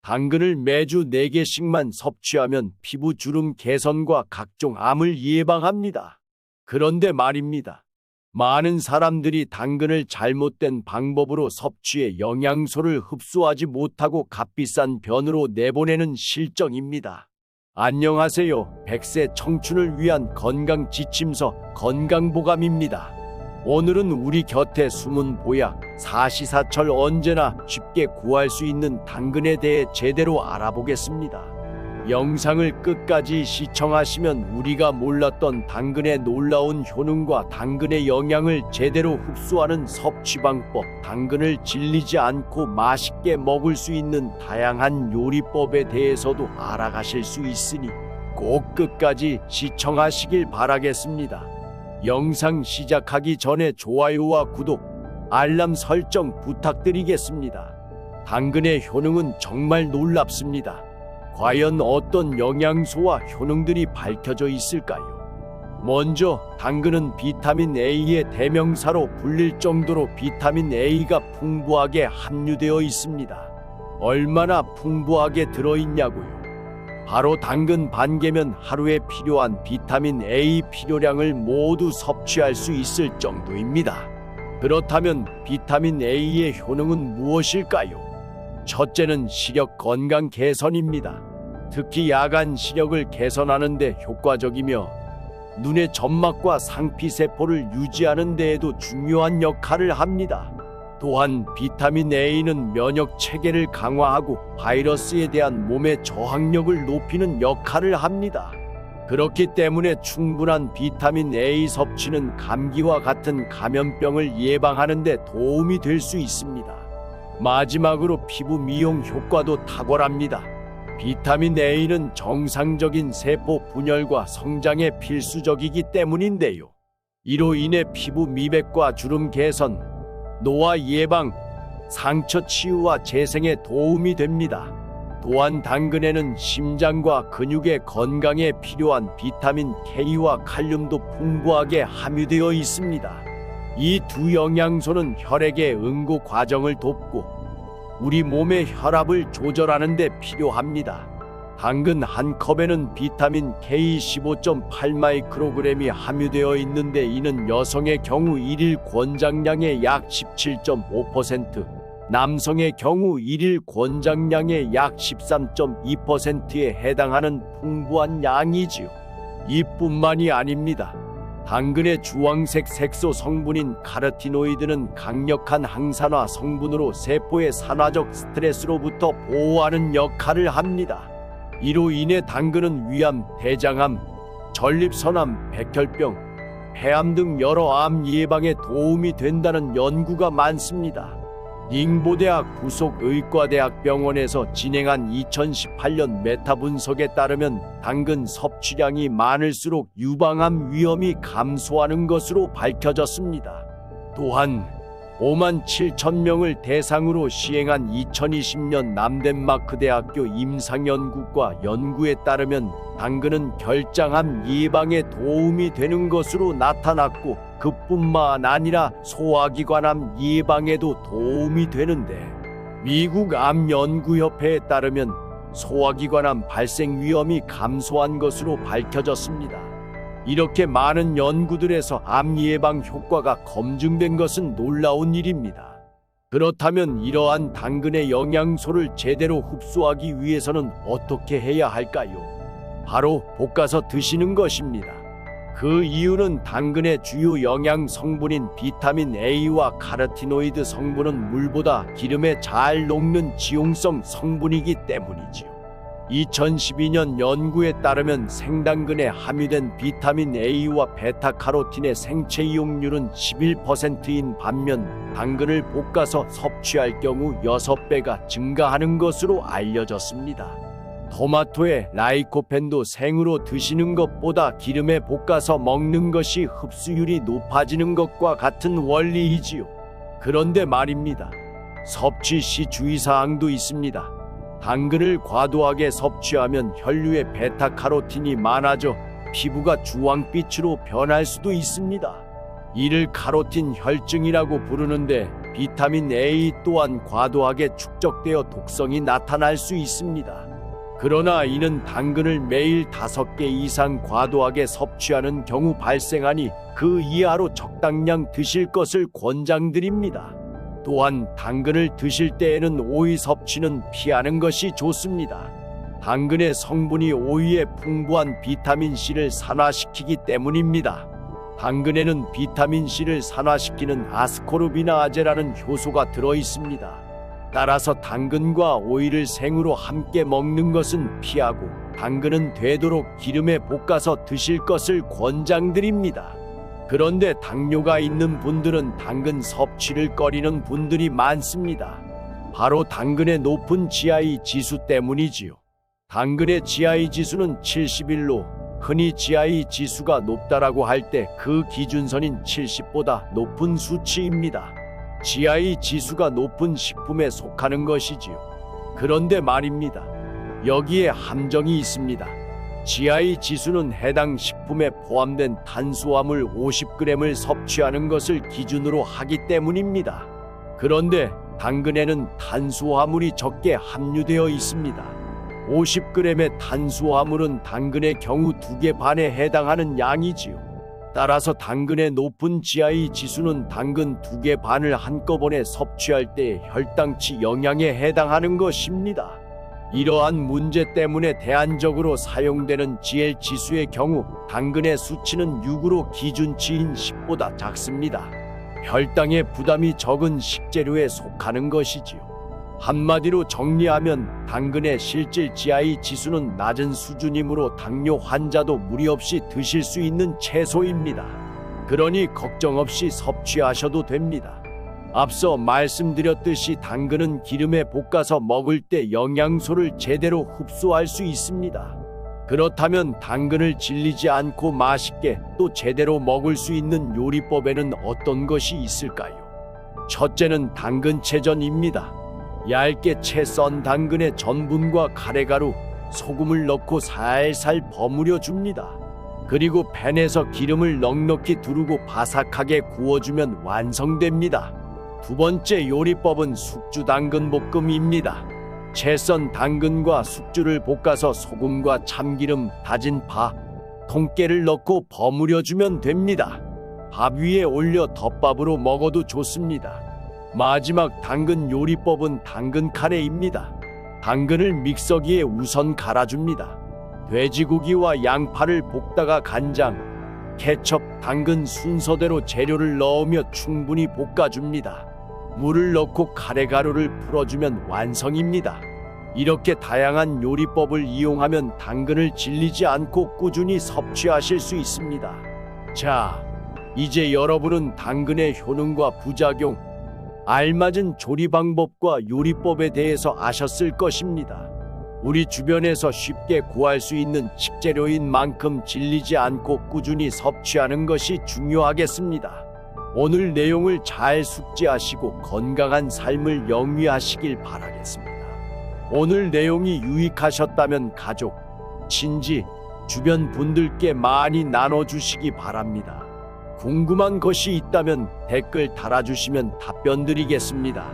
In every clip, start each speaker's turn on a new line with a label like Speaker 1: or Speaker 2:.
Speaker 1: 당근을 매주 4개씩만 섭취하면 피부 주름 개선과 각종 암을 예방합니다. 그런데 말입니다. 많은 사람들이 당근을 잘못된 방법으로 섭취해 영양소를 흡수하지 못하고 값비싼 변으로 내보내는 실정입니다. 안녕하세요. 100세 청춘을 위한 건강 지침서 건강보감입니다. 오늘은 우리 곁에 숨은 보약, 사시사철 언제나 쉽게 구할 수 있는 당근에 대해 제대로 알아보겠습니다. 영상을 끝까지 시청하시면 우리가 몰랐던 당근의 놀라운 효능과 당근의 영양을 제대로 흡수하는 섭취 방법, 당근을 질리지 않고 맛있게 먹을 수 있는 다양한 요리법에 대해서도 알아가실 수 있으니 꼭 끝까지 시청하시길 바라겠습니다. 영상 시작하기 전에 좋아요와 구독, 알람 설정 부탁드리겠습니다. 당근의 효능은 정말 놀랍습니다. 과연 어떤 영양소와 효능들이 밝혀져 있을까요? 먼저 당근은 비타민 A의 대명사로 불릴 정도로 비타민 A가 풍부하게 함유되어 있습니다. 얼마나 풍부하게 들어있냐고요? 바로 당근 반 개면 하루에 필요한 비타민 A 필요량을 모두 섭취할 수 있을 정도입니다. 그렇다면 비타민 A의 효능은 무엇일까요? 첫째는 시력 건강 개선입니다. 특히 야간 시력을 개선하는 데 효과적이며 눈의 점막과 상피세포를 유지하는 데에도 중요한 역할을 합니다. 또한 비타민 A는 면역 체계를 강화하고 바이러스에 대한 몸의 저항력을 높이는 역할을 합니다. 그렇기 때문에 충분한 비타민 A 섭취는 감기와 같은 감염병을 예방하는 데 도움이 될 수 있습니다. 마지막으로 피부 미용 효과도 탁월합니다. 비타민 A는 정상적인 세포 분열과 성장에 필수적이기 때문인데요. 이로 인해 피부 미백과 주름 개선, 노화 예방, 상처 치유와 재생에 도움이 됩니다. 또한 당근에는 심장과 근육의 건강에 필요한 비타민 K와 칼륨도 풍부하게 함유되어 있습니다. 이 두 영양소는 혈액의 응고 과정을 돕고 우리 몸의 혈압을 조절하는 데 필요합니다. 당근 한 컵에는 비타민 K 15.8 마이크로그램이 함유되어 있는데 이는 여성의 경우 일일 권장량의 약 17.5%, 남성의 경우 일일 권장량의 약 13.2%에 해당하는 풍부한 양이지요. 이뿐만이 아닙니다. 당근의 주황색 색소 성분인 카로티노이드는 강력한 항산화 성분으로 세포의 산화적 스트레스로부터 보호하는 역할을 합니다. 이로 인해 당근은 위암, 대장암, 전립선암, 백혈병, 폐암 등 여러 암 예방에 도움이 된다는 연구가 많습니다. 닝보대학 부속의과대학병원에서 진행한 2018년 메타 분석에 따르면 당근 섭취량이 많을수록 유방암 위험이 감소하는 것으로 밝혀졌습니다. 또한 5만 7천 명을 대상으로 시행한 2020년 남덴마크대학교 임상연구과 연구에 따르면 당근은 결장암 예방에 도움이 되는 것으로 나타났고 그뿐만 아니라 소화기관암 예방에도 도움이 되는데 미국 암연구협회에 따르면 소화기관암 발생 위험이 감소한 것으로 밝혀졌습니다. 이렇게 많은 연구들에서 암 예방 효과가 검증된 것은 놀라운 일입니다. 그렇다면 이러한 당근의 영양소를 제대로 흡수하기 위해서는 어떻게 해야 할까요? 바로 볶아서 드시는 것입니다. 그 이유는 당근의 주요 영양 성분인 비타민 A와 카로티노이드 성분은 물보다 기름에 잘 녹는 지용성 성분이기 때문이지요. 2012년 연구에 따르면 생당근에 함유된 비타민 A와 베타카로틴의 생체 이용률은 11%인 반면 당근을 볶아서 섭취할 경우 6배가 증가하는 것으로 알려졌습니다. 토마토의 라이코펜도 생으로 드시는 것보다 기름에 볶아서 먹는 것이 흡수율이 높아지는 것과 같은 원리이지요. 그런데 말입니다. 섭취 시 주의사항도 있습니다. 당근을 과도하게 섭취하면 혈류에 베타카로틴이 많아져 피부가 주황빛으로 변할 수도 있습니다. 이를 카로틴 혈증이라고 부르는데 비타민 A 또한 과도하게 축적되어 독성이 나타날 수 있습니다. 그러나 이는 당근을 매일 5개 이상 과도하게 섭취하는 경우 발생하니 그 이하로 적당량 드실 것을 권장드립니다. 또한 당근을 드실 때에는 오이 섭취는 피하는 것이 좋습니다. 당근의 성분이 오이에 풍부한 비타민C를 산화시키기 때문입니다. 당근에는 비타민C를 산화시키는 아스코르비나아제라는 효소가 들어 있습니다. 따라서 당근과 오이를 생으로 함께 먹는 것은 피하고 당근은 되도록 기름에 볶아서 드실 것을 권장드립니다. 그런데 당뇨가 있는 분들은 당근 섭취를 꺼리는 분들이 많습니다. 바로 당근의 높은 GI 지수 때문이지요. 당근의 GI 지수는 71로 흔히 GI 지수가 높다라고 할 때 그 기준선인 70보다 높은 수치입니다. GI 지수가 높은 식품에 속하는 것이지요. 그런데 말입니다. 여기에 함정이 있습니다. GI 지수는 해당 식품에 포함된 탄수화물 50g을 섭취하는 것을 기준으로 하기 때문입니다. 그런데 당근에는 탄수화물이 적게 함유되어 있습니다. 50g의 탄수화물은 당근의 경우 2개 반에 해당하는 양이지요. 따라서 당근의 높은 GI 지수는 당근 2개 반을 한꺼번에 섭취할 때의 혈당치 영향에 해당하는 것입니다. 이러한 문제 때문에 대안적으로 사용되는 GL 지수의 경우 당근의 수치는 6으로 기준치인 10보다 작습니다. 혈당의 부담이 적은 식재료에 속하는 것이지요. 한마디로 정리하면 당근의 실질 GI 지수는 낮은 수준이므로 당뇨 환자도 무리 없이 드실 수 있는 채소입니다. 그러니 걱정 없이 섭취하셔도 됩니다. 앞서 말씀드렸듯이 당근은 기름에 볶아서 먹을 때 영양소를 제대로 흡수할 수 있습니다. 그렇다면 당근을 질리지 않고 맛있게 또 제대로 먹을 수 있는 요리법에는 어떤 것이 있을까요? 첫째는 당근채전입니다. 얇게 채 썬 당근에 전분과 카레가루, 소금을 넣고 살살 버무려 줍니다. 그리고 팬에서 기름을 넉넉히 두르고 바삭하게 구워주면 완성됩니다. 두 번째 요리법은 숙주 당근 볶음입니다. 채 썬 당근과 숙주를 볶아서 소금과 참기름, 다진 파, 통깨를 넣고 버무려 주면 됩니다. 밥 위에 올려 덮밥으로 먹어도 좋습니다. 마지막 당근 요리법은 당근 카레입니다. 당근을 믹서기에 우선 갈아줍니다. 돼지고기와 양파를 볶다가 간장, 케첩, 당근 순서대로 재료를 넣으며 충분히 볶아줍니다. 물을 넣고 카레가루를 풀어주면 완성입니다. 이렇게 다양한 요리법을 이용하면 당근을 질리지 않고 꾸준히 섭취하실 수 있습니다. 자, 이제 여러분은 당근의 효능과 부작용, 알맞은 조리 방법과 요리법에 대해서 아셨을 것입니다. 우리 주변에서 쉽게 구할 수 있는 식재료인 만큼 질리지 않고 꾸준히 섭취하는 것이 중요하겠습니다. 오늘 내용을 잘 숙지하시고 건강한 삶을 영위하시길 바라겠습니다. 오늘 내용이 유익하셨다면 가족, 친지, 주변 분들께 많이 나눠주시기 바랍니다. 궁금한 것이 있다면 댓글 달아주시면 답변 드리겠습니다.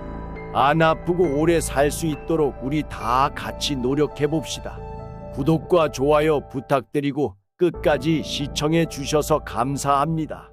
Speaker 1: 안 아프고 오래 살 수 있도록 우리 다 같이 노력해 봅시다. 구독과 좋아요 부탁드리고 끝까지 시청해 주셔서 감사합니다.